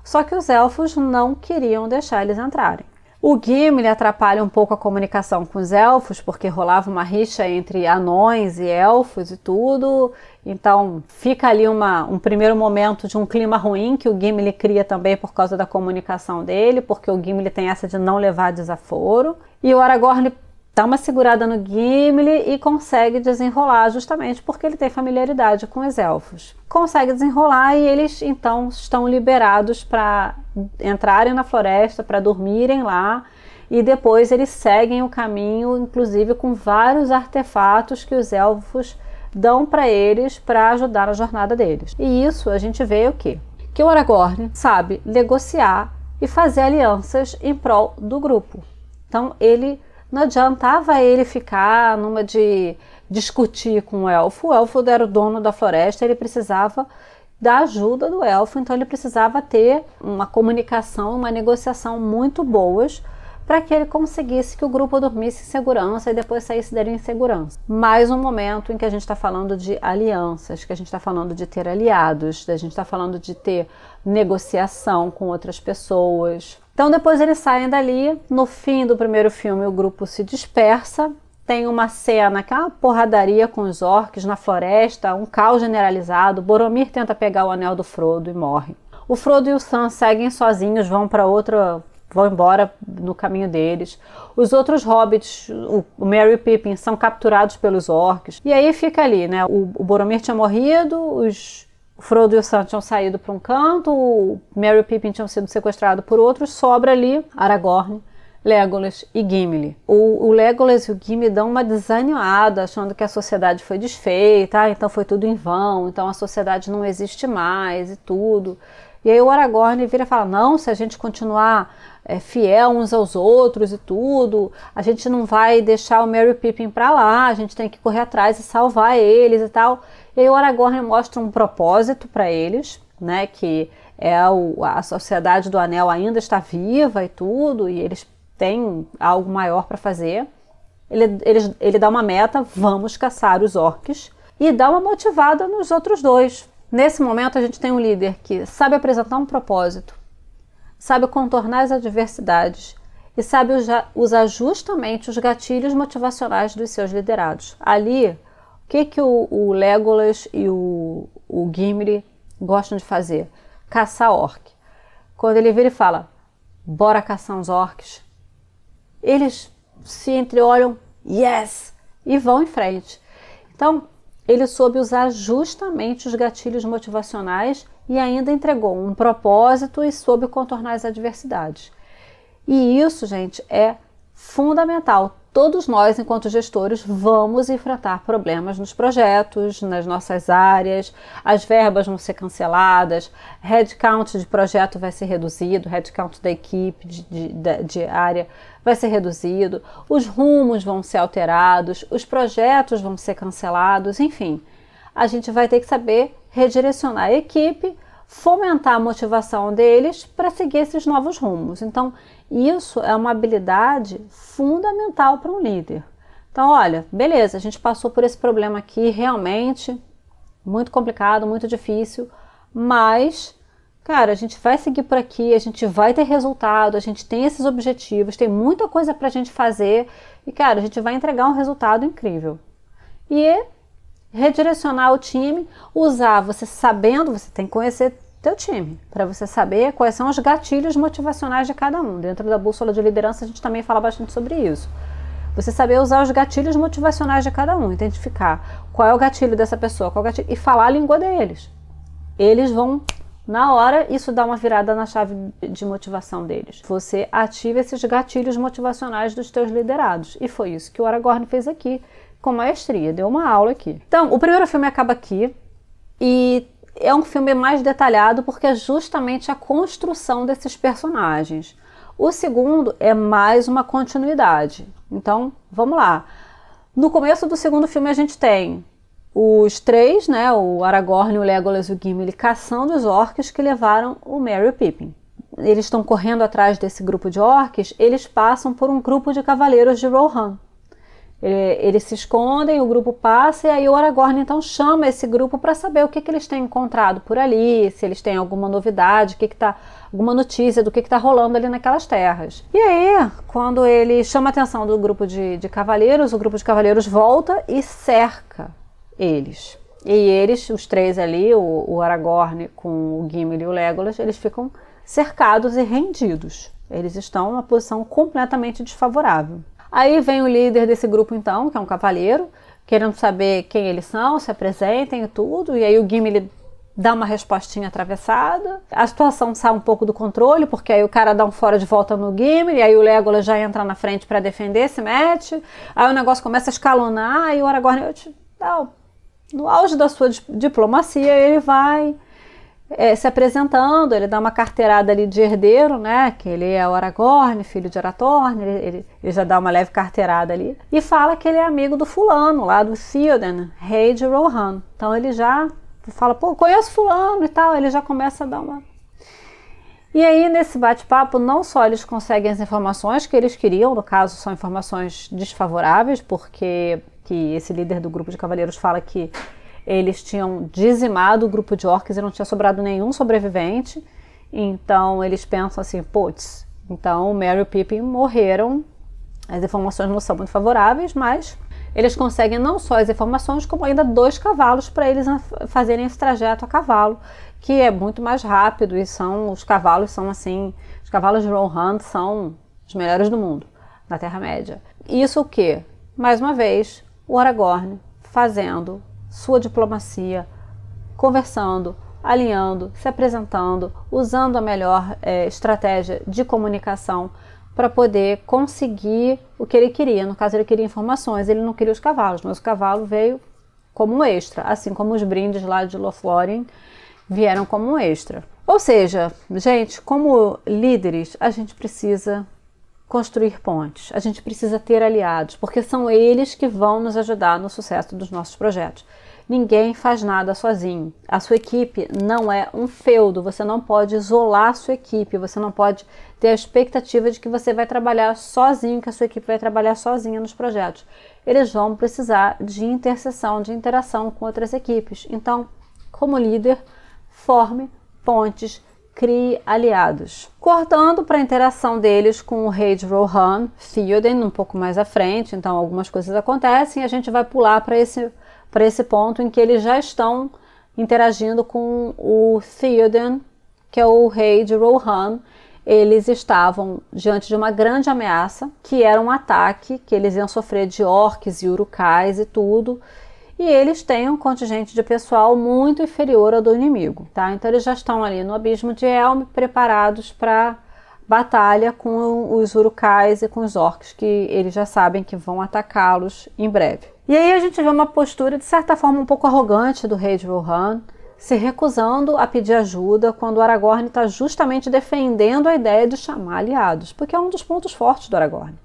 Só que os elfos não queriam deixar eles entrarem. O Gimli atrapalha um pouco a comunicação com os elfos, porque rolava uma rixa entre anões e elfos e tudo. Então fica ali um primeiro momento de um clima ruim que o Gimli cria também por causa da comunicação dele, porque o Gimli tem essa de não levar desaforo. E o Aragorn dá uma segurada no Gimli e consegue desenrolar, justamente porque ele tem familiaridade com os elfos. Consegue desenrolar e eles então estão liberados para entrarem na floresta, para dormirem lá, e depois eles seguem o caminho, inclusive com vários artefatos que os elfos dão para eles para ajudar na jornada deles. E isso a gente vê o quê? Que o Aragorn sabe negociar e fazer alianças em prol do grupo. Então não adiantava ele ficar numa de discutir com o elfo era o dono da floresta, ele precisava da ajuda do elfo, então ele precisava ter uma comunicação, uma negociação muito boas para que ele conseguisse que o grupo dormisse em segurança e depois saísse dele em segurança. Mais um momento em que a gente está falando de alianças, que a gente está falando de ter aliados, a gente está falando de ter negociação com outras pessoas. Então depois eles saem dali, no fim do primeiro filme o grupo se dispersa, tem uma cena que é uma porradaria com os orcs na floresta, um caos generalizado, Boromir tenta pegar o anel do Frodo e morre. O Frodo e o Sam seguem sozinhos, vão embora no caminho deles. Os outros hobbits, o Merry e o Pippin, são capturados pelos orcs. E aí fica ali, né? O Boromir tinha morrido, o Frodo e o Sam tinham saído para um canto, o Merry e o Pippin tinham sido sequestrados por outros, sobra ali Aragorn, Legolas e Gimli. O Legolas e o Gimli dão uma desanimada, achando que a sociedade foi desfeita, então foi tudo em vão, então a sociedade não existe mais e tudo. E aí o Aragorn vira e fala, não, se a gente continuar fiel uns aos outros e tudo, a gente não vai deixar o Merry e o Pippin pra lá, a gente tem que correr atrás e salvar eles e tal. E aí o Aragorn mostra um propósito para eles, né, que é a Sociedade do Anel ainda está viva e tudo, e eles têm algo maior para fazer. Ele dá uma meta, vamos caçar os orcs, e dá uma motivada nos outros dois. Nesse momento a gente tem um líder que sabe apresentar um propósito, sabe contornar as adversidades e sabe usar justamente os gatilhos motivacionais dos seus liderados. Ali, o que o Legolas e o Gimli gostam de fazer? Caçar orc. Quando ele vira e fala, bora caçar uns orcs, eles se entreolham, yes, e vão em frente. Então, ele soube usar justamente os gatilhos motivacionais e ainda entregou um propósito e soube contornar as adversidades. E isso, gente, é fundamental. Todos nós, enquanto gestores, vamos enfrentar problemas nos projetos, nas nossas áreas, as verbas vão ser canceladas, headcount de projeto vai ser reduzido, headcount da equipe de área vai ser reduzido, os rumos vão ser alterados, os projetos vão ser cancelados, enfim. A gente vai ter que saber redirecionar a equipe, fomentar a motivação deles para seguir esses novos rumos. Então, isso é uma habilidade fundamental para um líder. Então, olha, beleza, a gente passou por esse problema aqui, realmente muito complicado, muito difícil, mas cara, a gente vai seguir por aqui, a gente vai ter resultado, a gente tem esses objetivos, tem muita coisa pra gente fazer e, cara, a gente vai entregar um resultado incrível. E redirecionar o time, usar, você sabendo, você tem que conhecer teu time, para você saber quais são os gatilhos motivacionais de cada um. Dentro da bússola de liderança a gente também fala bastante sobre isso. Você saber usar os gatilhos motivacionais de cada um, identificar qual é o gatilho dessa pessoa, qual é o gatilho, e falar a língua deles. Eles vão, na hora, isso dá uma virada na chave de motivação deles. Você ativa esses gatilhos motivacionais dos teus liderados. E foi isso que o Aragorn fez aqui, com maestria, deu uma aula aqui. Então, o primeiro filme acaba aqui, e é um filme mais detalhado porque é justamente a construção desses personagens. O segundo é mais uma continuidade. Então, vamos lá. No começo do segundo filme a gente tem os três, né, o Aragorn, o Legolas e o Gimli, caçando os orcs que levaram o Merry e o Pippin. Eles estão correndo atrás desse grupo de orcs, eles passam por um grupo de cavaleiros de Rohan. Eles se escondem, o grupo passa e aí o Aragorn então chama esse grupo para saber o que eles têm encontrado por ali, se eles têm alguma novidade, alguma notícia do que está rolando ali naquelas terras. E aí, quando ele chama a atenção do grupo de cavaleiros, o grupo de cavaleiros volta e cerca eles. E eles, os três ali, o Aragorn com o Gimli e o Legolas, eles ficam cercados e rendidos. Eles estão numa posição completamente desfavorável. Aí vem o líder desse grupo então, que é um cavaleiro, querendo saber quem eles são, se apresentem e tudo. E aí o Gimli dá uma respostinha atravessada. A situação sai um pouco do controle, porque aí o cara dá um fora de volta no Gimli, aí o Legolas já entra na frente para defender, se mete. Aí o negócio começa a escalonar e o Aragorn, no auge da sua diplomacia, ele vai se apresentando, ele dá uma carteirada ali de herdeiro, né, que ele é o Aragorn, filho de Arathorn, ele já dá uma leve carteirada ali, e fala que ele é amigo do fulano, lá do Theoden, rei de Rohan. Então ele já fala, pô, conheço fulano e tal, ele já começa a dar uma... E aí nesse bate-papo, não só eles conseguem as informações que eles queriam, no caso são informações desfavoráveis, porque que esse líder do grupo de cavaleiros fala que eles tinham dizimado o grupo de orcs e não tinha sobrado nenhum sobrevivente. Então eles pensam assim, putz, então o Merry e o Pippin morreram. As informações não são muito favoráveis, mas eles conseguem não só as informações, como ainda 2 cavalos para eles fazerem esse trajeto a cavalo, que é muito mais rápido. E os cavalos são assim, os cavalos de Rohan são os melhores do mundo, na Terra-média. Isso o quê? Mais uma vez, o Aragorn fazendo sua diplomacia, conversando, alinhando, se apresentando, usando a melhor estratégia de comunicação para poder conseguir o que ele queria. No caso, ele queria informações, ele não queria os cavalos, mas o cavalo veio como um extra, assim como os brindes lá de Lothlórien vieram como um extra. Ou seja, gente, como líderes, a gente precisa construir pontes, a gente precisa ter aliados, porque são eles que vão nos ajudar no sucesso dos nossos projetos. Ninguém faz nada sozinho. A sua equipe não é um feudo, você não pode isolar a sua equipe, você não pode ter a expectativa de que você vai trabalhar sozinho, que a sua equipe vai trabalhar sozinha nos projetos. Eles vão precisar de interseção, de interação com outras equipes. Então, como líder, forme pontes, crie aliados. Cortando para a interação deles com o rei de Rohan, Theoden, um pouco mais à frente, então algumas coisas acontecem e a gente vai pular para esse ponto em que eles já estão interagindo com o Theoden, que é o rei de Rohan. Eles estavam diante de uma grande ameaça, que era um ataque que eles iam sofrer de orcs e urukais e tudo. E eles têm um contingente de pessoal muito inferior ao do inimigo, tá? Então eles já estão ali no abismo de Helm, preparados para batalha com os urukais e com os orcs, que eles já sabem que vão atacá-los em breve. E aí a gente vê uma postura, de certa forma, um pouco arrogante do rei de Rohan, se recusando a pedir ajuda quando o Aragorn está justamente defendendo a ideia de chamar aliados, porque é um dos pontos fortes do Aragorn.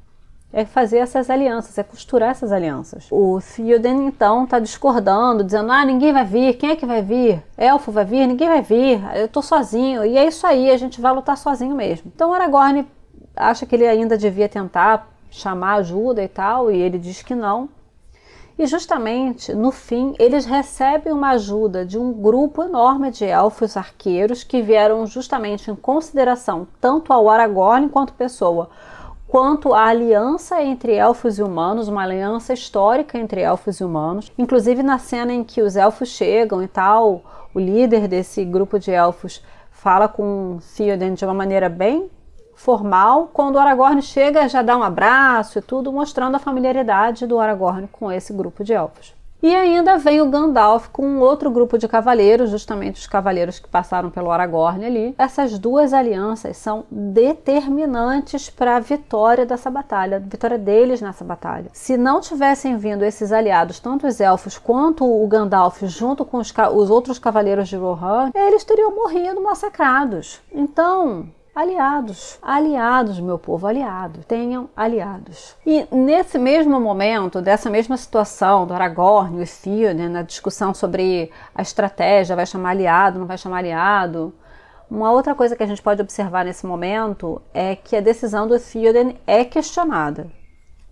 É fazer essas alianças, é costurar essas alianças. O Theoden, então, está discordando, dizendo, ninguém vai vir, quem é que vai vir? Elfo vai vir? Ninguém vai vir, eu tô sozinho, e é isso aí, a gente vai lutar sozinho mesmo. Então o Aragorn acha que ele ainda devia tentar chamar ajuda e tal, e ele diz que não. E justamente no fim eles recebem uma ajuda de um grupo enorme de elfos arqueiros que vieram justamente em consideração tanto ao Aragorn enquanto pessoa, quanto a aliança entre elfos e humanos, uma aliança histórica entre elfos e humanos. Inclusive na cena em que os elfos chegam e tal, o líder desse grupo de elfos fala com Theoden de uma maneira bem formal. Quando o Aragorn chega, já dá um abraço e tudo, mostrando a familiaridade do Aragorn com esse grupo de elfos. E ainda vem o Gandalf com um outro grupo de cavaleiros, justamente os cavaleiros que passaram pelo Aragorn ali. Essas duas alianças são determinantes para a vitória dessa batalha, a vitória deles nessa batalha. Se não tivessem vindo esses aliados, tanto os elfos quanto o Gandalf, junto com os outros cavaleiros de Rohan, eles teriam morrido massacrados. Então, aliados, meu povo, aliados, tenham aliados. E nesse mesmo momento, dessa mesma situação do Aragorn e o Theoden, na discussão sobre a estratégia, vai chamar aliado, não vai chamar aliado, uma outra coisa que a gente pode observar nesse momento é que a decisão do Theoden é questionada.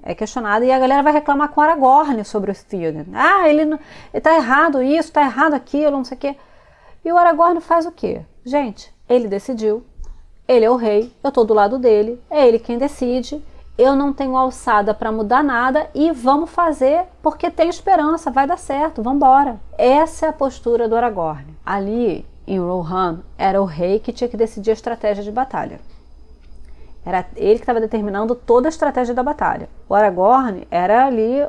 É questionada e a galera vai reclamar com o Aragorn sobre o Theoden. Ah, ele tá errado isso, tá errado aquilo, não sei o quê. E o Aragorn faz o quê? Gente, ele decidiu. Ele é o rei, eu estou do lado dele, é ele quem decide, eu não tenho alçada para mudar nada e vamos fazer porque tem esperança, vai dar certo, vamos embora. Essa é a postura do Aragorn. Ali em Rohan era o rei que tinha que decidir a estratégia de batalha. Era ele que estava determinando toda a estratégia da batalha. O Aragorn era ali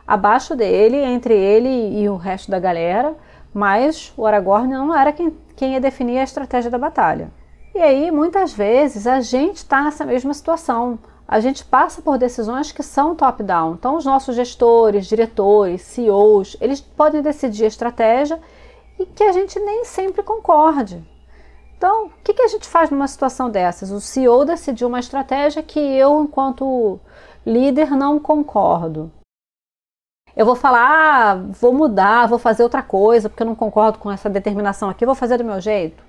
abaixo dele, entre ele e o resto da galera, mas o Aragorn não era quem ia definir a estratégia da batalha. E aí, muitas vezes, a gente está nessa mesma situação. A gente passa por decisões que são top-down. Então, os nossos gestores, diretores, CEOs, eles podem decidir a estratégia e que a gente nem sempre concorde. Então, o que a gente faz numa situação dessas? O CEO decidiu uma estratégia que eu, enquanto líder, não concordo. Eu vou falar, vou mudar, vou fazer outra coisa, porque eu não concordo com essa determinação aqui, vou fazer do meu jeito.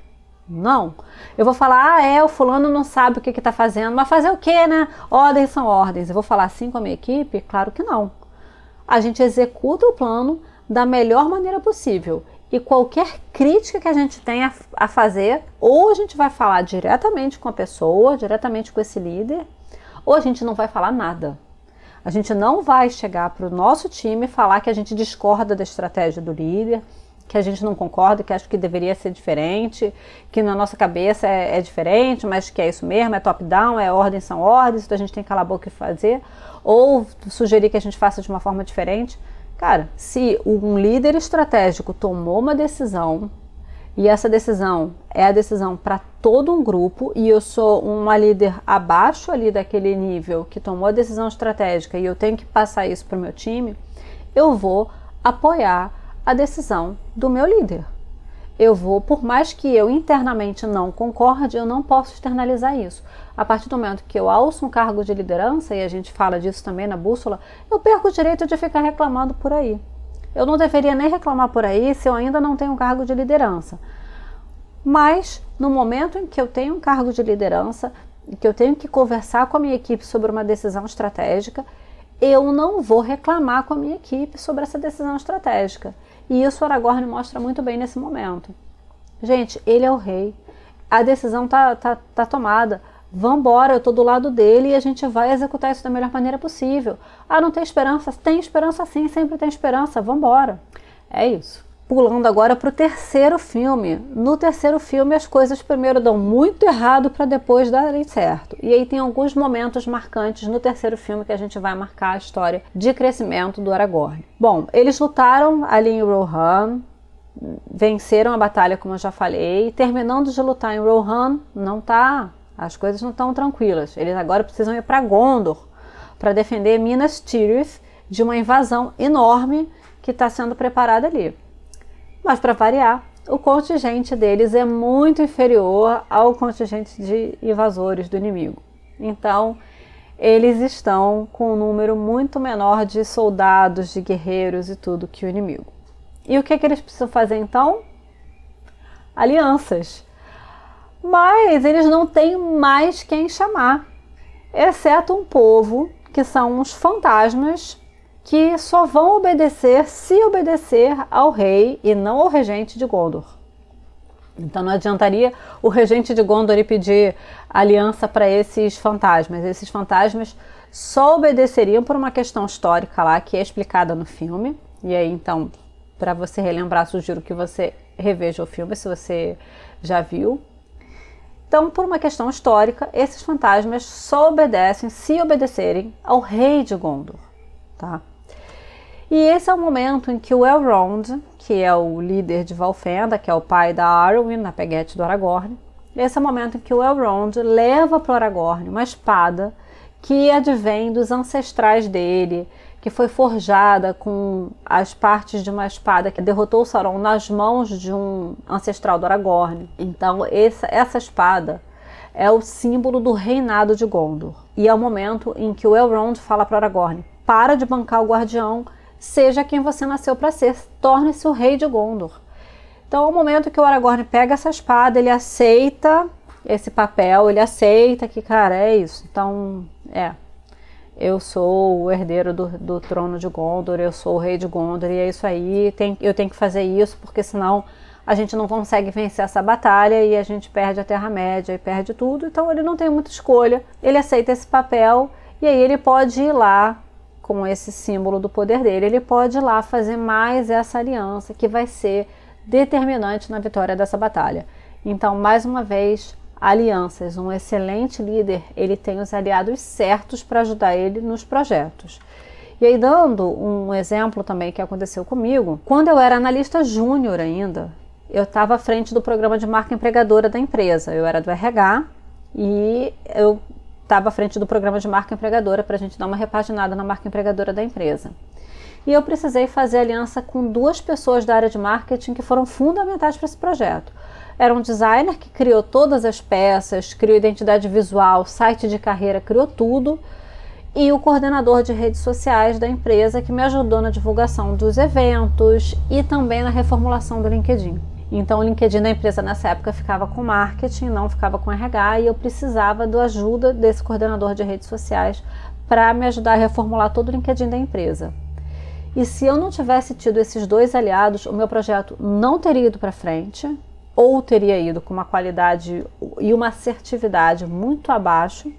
Não. Eu vou falar, o fulano não sabe o que está fazendo, mas fazer o quê, né? Ordens são ordens. Eu vou falar assim com a minha equipe? Claro que não. A gente executa o plano da melhor maneira possível. E qualquer crítica que a gente tenha a fazer, ou a gente vai falar diretamente com a pessoa, diretamente com esse líder, ou a gente não vai falar nada. A gente não vai chegar para o nosso time e falar que a gente discorda da estratégia do líder, que a gente não concorda, que acha que deveria ser diferente, que na nossa cabeça é diferente, mas que é isso mesmo, é top-down, é ordens são ordens, então a gente tem que calar a boca e fazer, ou sugerir que a gente faça de uma forma diferente. Cara, se um líder estratégico tomou uma decisão, e essa decisão é a decisão para todo um grupo, e eu sou uma líder abaixo ali daquele nível que tomou a decisão estratégica, e eu tenho que passar isso para o meu time, eu vou apoiar a decisão do meu líder. Eu vou, por mais que eu internamente não concorde, eu não posso externalizar isso. A partir do momento que eu alço um cargo de liderança, e a gente fala disso também na bússola, eu perco o direito de ficar reclamando por aí. Eu não deveria nem reclamar por aí se eu ainda não tenho um cargo de liderança. Mas, no momento em que eu tenho um cargo de liderança, e que eu tenho que conversar com a minha equipe sobre uma decisão estratégica, eu não vou reclamar com a minha equipe sobre essa decisão estratégica. E isso o Aragorn mostra muito bem nesse momento. Gente, ele é o rei. A decisão tá tomada. Vambora, eu tô do lado dele e a gente vai executar isso da melhor maneira possível. Ah, não tem esperança? Tem esperança sim, sempre tem esperança. Vambora. É isso. Pulando agora para o terceiro filme. No terceiro filme as coisas primeiro dão muito errado para depois darem certo. E aí tem alguns momentos marcantes no terceiro filme que a gente vai marcar a história de crescimento do Aragorn. Bom, eles lutaram ali em Rohan, venceram a batalha como eu já falei, terminando de lutar em Rohan, as coisas não estão tranquilas. Eles agora precisam ir para Gondor para defender Minas Tirith de uma invasão enorme que está sendo preparada ali. Mas, para variar, o contingente deles é muito inferior ao contingente de invasores do inimigo. Então, eles estão com um número muito menor de soldados, de guerreiros e tudo que o inimigo. E o que eles precisam fazer, então? Alianças. Mas eles não têm mais quem chamar, exceto um povo que são uns fantasmas que só vão obedecer se obedecer ao rei e não ao regente de Gondor. Então não adiantaria o regente de Gondor ir pedir aliança para esses fantasmas. Esses fantasmas só obedeceriam por uma questão histórica lá, que é explicada no filme. E aí, então, para você relembrar, sugiro que você reveja o filme, se você já viu. Então, por uma questão histórica, esses fantasmas só obedecem se obedecerem ao rei de Gondor, tá? E esse é o momento em que o Elrond, que é o líder de Valfenda, que é o pai da Arwen, na peguete do Aragorn, esse é o momento em que o Elrond leva para o Aragorn uma espada que advém dos ancestrais dele, que foi forjada com as partes de uma espada que derrotou o Sauron nas mãos de um ancestral do Aragorn. Então essa espada é o símbolo do reinado de Gondor. E é o momento em que o Elrond fala para o Aragorn: para de bancar o guardião, seja quem você nasceu para ser, torne-se o rei de Gondor. Então é o momento que o Aragorn pega essa espada, ele aceita esse papel, ele aceita que, cara, é isso. Então, eu sou o herdeiro do trono de Gondor, eu sou o rei de Gondor, e é isso aí, eu tenho que fazer isso, porque senão a gente não consegue vencer essa batalha e a gente perde a Terra-média e perde tudo. Então ele não tem muita escolha, ele aceita esse papel e aí ele pode ir lá com esse símbolo do poder dele, ele pode ir lá fazer mais essa aliança que vai ser determinante na vitória dessa batalha. Então, mais uma vez, alianças. Um excelente líder, ele tem os aliados certos para ajudar ele nos projetos. E aí, dando um exemplo também que aconteceu comigo, quando eu era analista júnior ainda, eu estava à frente do programa de marca empregadora da empresa. Eu era do RH e eu estava à frente do programa de marca empregadora para a gente dar uma repaginada na marca empregadora da empresa. E eu precisei fazer aliança com 2 pessoas da área de marketing que foram fundamentais para esse projeto. Era um designer que criou todas as peças, criou identidade visual, site de carreira, criou tudo. E o coordenador de redes sociais da empresa que me ajudou na divulgação dos eventos e também na reformulação do LinkedIn. Então o LinkedIn da empresa nessa época ficava com marketing, não ficava com RH, e eu precisava da ajuda desse coordenador de redes sociais para me ajudar a reformular todo o LinkedIn da empresa. E se eu não tivesse tido esses 2 aliados, o meu projeto não teria ido para frente, ou teria ido com uma qualidade e uma assertividade muito abaixo,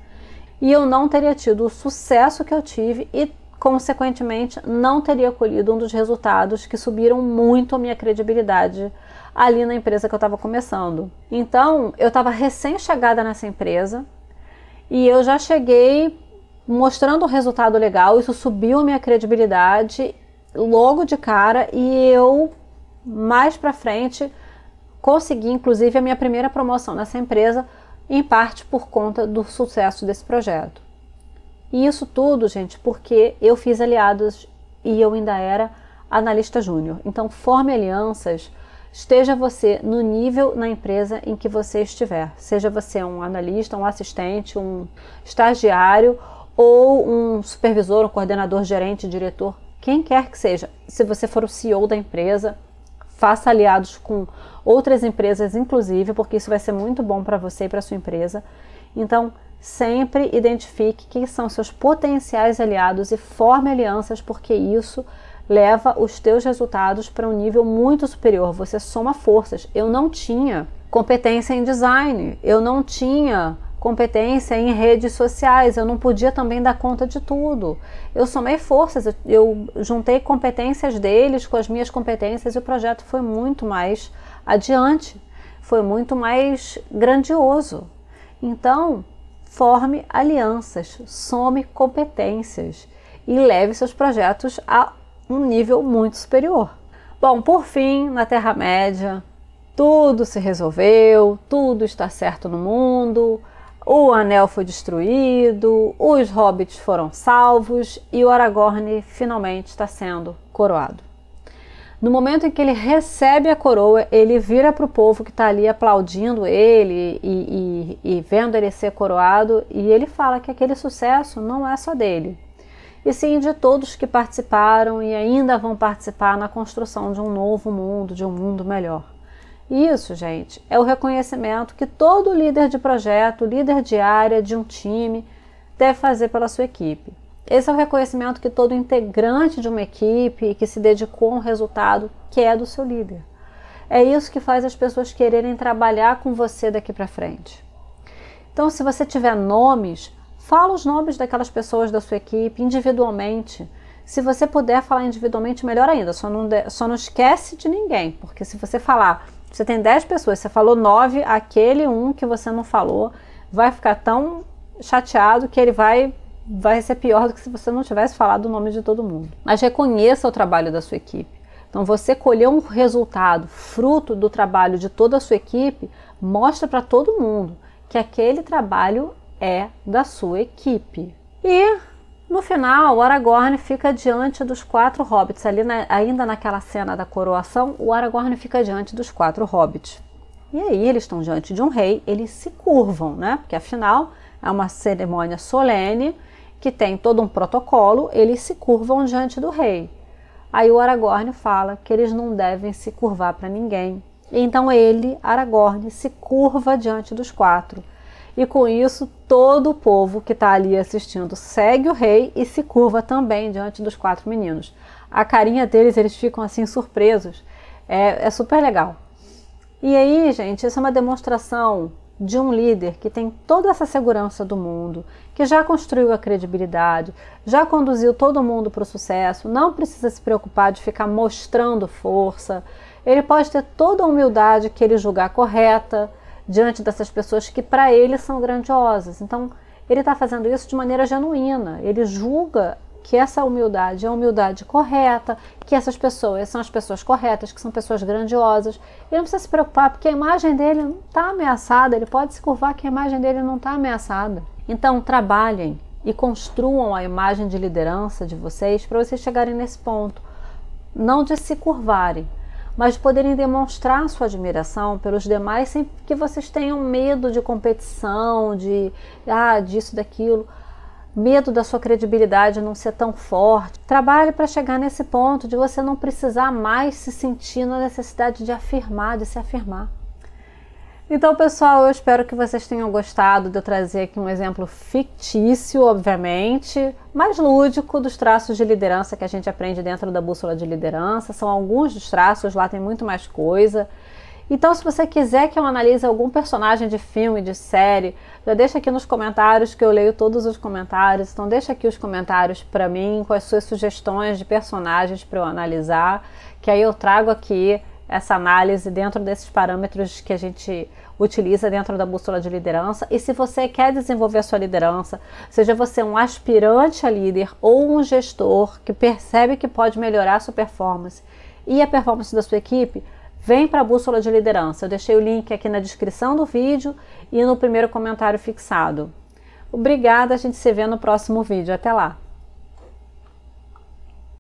e eu não teria tido o sucesso que eu tive e, consequentemente, não teria colhido um dos resultados que subiram muito a minha credibilidade ali na empresa que eu estava começando. Então, eu estava recém-chegada nessa empresa e eu já cheguei mostrando um resultado legal, isso subiu a minha credibilidade logo de cara e eu, mais pra frente, consegui inclusive a minha primeira promoção nessa empresa, em parte por conta do sucesso desse projeto. E isso tudo, gente, porque eu fiz aliados e eu ainda era analista júnior. Então, forme alianças, esteja você no nível na empresa em que você estiver. Seja você um analista, um assistente, um estagiário ou um supervisor, um coordenador, gerente, diretor, quem quer que seja. Se você for o CEO da empresa, faça aliados com outras empresas, inclusive, porque isso vai ser muito bom para você e para sua empresa. Então, sempre identifique quem são seus potenciais aliados e forme alianças, porque isso leva os teus resultados para um nível muito superior. Você soma forças. Eu não tinha competência em design, eu não tinha competência em redes sociais, eu não podia também dar conta de tudo. Eu somei forças, eu juntei competências deles com as minhas competências e o projeto foi muito mais adiante, foi muito mais grandioso. Então, forme alianças, some competências e leve seus projetos a um nível muito superior. Bom, por fim, na Terra-média, tudo se resolveu, tudo está certo no mundo, o anel foi destruído, os hobbits foram salvos e o Aragorn finalmente está sendo coroado. No momento em que ele recebe a coroa, ele vira para o povo que está ali aplaudindo ele e vendo ele ser coroado, e ele fala que aquele sucesso não é só dele, e sim de todos que participaram e ainda vão participar na construção de um novo mundo, de um mundo melhor. Isso, gente, é o reconhecimento que todo líder de projeto, líder de área, de um time, deve fazer pela sua equipe. Esse é o reconhecimento que todo integrante de uma equipe que se dedicou a um resultado quer do seu líder. É isso que faz as pessoas quererem trabalhar com você daqui para frente. Então, se você tiver nomes, fala os nomes daquelas pessoas da sua equipe individualmente. Se você puder falar individualmente, melhor ainda. Só não esquece de ninguém, porque se você falar, você tem 10 pessoas, você falou 9, aquele um que você não falou vai ficar tão chateado que ele vai ser pior do que se você não tivesse falado o nome de todo mundo. Mas reconheça o trabalho da sua equipe. Então, você colher um resultado fruto do trabalho de toda a sua equipe, mostra para todo mundo que aquele trabalho é da sua equipe. E, no final, o Aragorn fica diante dos 4 hobbits. Ali, ainda naquela cena da coroação, o Aragorn fica diante dos 4 hobbits. E aí, eles estão diante de um rei, eles se curvam, né? Porque, afinal, é uma cerimônia solene que tem todo um protocolo, eles se curvam diante do rei. Aí o Aragorn fala que eles não devem se curvar para ninguém. Então ele, Aragorn, se curva diante dos 4. E com isso, todo o povo que está ali assistindo segue o rei e se curva também diante dos 4 meninos. A carinha deles, eles ficam assim surpresos. É super legal. E aí, gente, isso é uma demonstração de um líder que tem toda essa segurança do mundo, que já construiu a credibilidade, já conduziu todo mundo para o sucesso, não precisa se preocupar de ficar mostrando força. Ele pode ter toda a humildade que ele julgar correta diante dessas pessoas que para ele são grandiosas. Então, ele está fazendo isso de maneira genuína. Ele julga que essa humildade é a humildade correta, que essas pessoas são as pessoas corretas, que são pessoas grandiosas. Ele não precisa se preocupar, porque a imagem dele não está ameaçada, ele pode se curvar que a imagem dele não está ameaçada. Então, trabalhem e construam a imagem de liderança de vocês para vocês chegarem nesse ponto. Não de se curvarem, mas de poderem demonstrar sua admiração pelos demais sem que vocês tenham medo de competição, disso, daquilo. Medo da sua credibilidade não ser tão forte. Trabalhe para chegar nesse ponto de você não precisar mais se sentir na necessidade de afirmar, de se afirmar. Então, pessoal, eu espero que vocês tenham gostado de eu trazer aqui um exemplo fictício, obviamente, mas lúdico dos traços de liderança que a gente aprende dentro da Bússola de Liderança. São alguns dos traços, lá tem muito mais coisa. Então, se você quiser que eu analise algum personagem de filme, de série, já deixa aqui nos comentários, que eu leio todos os comentários. Então, deixa aqui os comentários para mim, com as suas sugestões de personagens para eu analisar, que aí eu trago aqui essa análise dentro desses parâmetros que a gente utiliza dentro da Bússola de Liderança. E se você quer desenvolver a sua liderança, seja você um aspirante a líder ou um gestor que percebe que pode melhorar a sua performance e a performance da sua equipe, vem para a Bússola de Liderança. Eu deixei o link aqui na descrição do vídeo e no primeiro comentário fixado. Obrigada, a gente se vê no próximo vídeo. Até lá!